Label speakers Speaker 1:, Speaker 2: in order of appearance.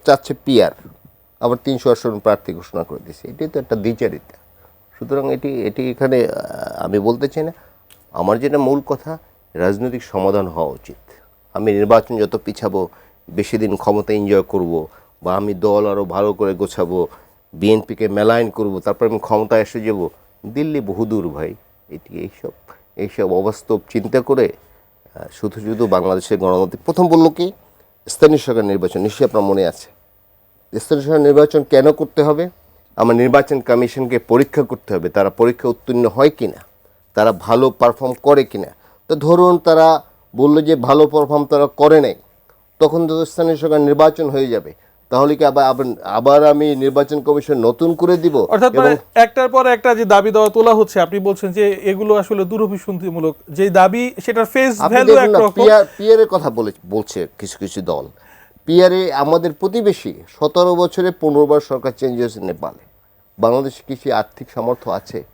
Speaker 1: চাচ্ছে পিআর, আবার 388 প্রার্থী ঘোষণা করে দিয়েছে। এটাই তো একটা দ্বিচারিতা। সুতরাং এটি এখানে আমি বলতে চাই না, আমার যেটা মূল কথা, রাজনৈতিক সমাধান হওয়া উচিত। আমি নির্বাচন যত পিছাবো, বেশি দিন ক্ষমতা এনজয় করব, বা আমি দল আরও ভালো করে গোছাবো, বিএনপিকে মেলাইন করব, তারপর আমি ক্ষমতায় এসে যাব, দিল্লি বহুদূর ভাই। এইসব অবাস্তব চিন্তা করে শুধু শুধু বাংলাদেশের গণতান্ত্রিক, প্রথম বললো কি স্থানীয় সরকার নির্বাচন, নিশ্চয়ই আপনার মনে আছে। স্থানীয় সরকার নির্বাচন কেন করতে হবে? আমার নির্বাচন কমিশনকে পরীক্ষা করতে হবে, তারা পরীক্ষা উত্তীর্ণ হয় কিনা, তারা ভালো পারফর্ম করে কিনা। তো ধরুন তারা বললো যে ভালো পারফর্ম তারা করে নাই, তখন তো স্থানীয় সরকার নির্বাচন হয়ে যাবে। তাহলে কি আবার আমি নির্বাচন কমিশন নতুন করে দিব?
Speaker 2: অর্থাৎ
Speaker 1: এবং
Speaker 2: একটার পর একটা যে দাবি দেওয়া তোলা হচ্ছে, আপনি বলছেন যে এগুলো আসলে দুরভিসন্ধিমূলক যে দাবি, সেটার ফেস
Speaker 1: আপনি
Speaker 2: ভ্যালু
Speaker 1: দেখুন না,
Speaker 2: একরকম।
Speaker 1: পিয়ারের কথা বলছে কিছু কিছু দল। পিয়ারে আমাদের প্রতিবেশী 17 বছরে 15বার সরকার চেঞ্জ হয়েছে নেপালে। বাংলাদেশে কিছু আর্থিক সামর্থ্য আছে?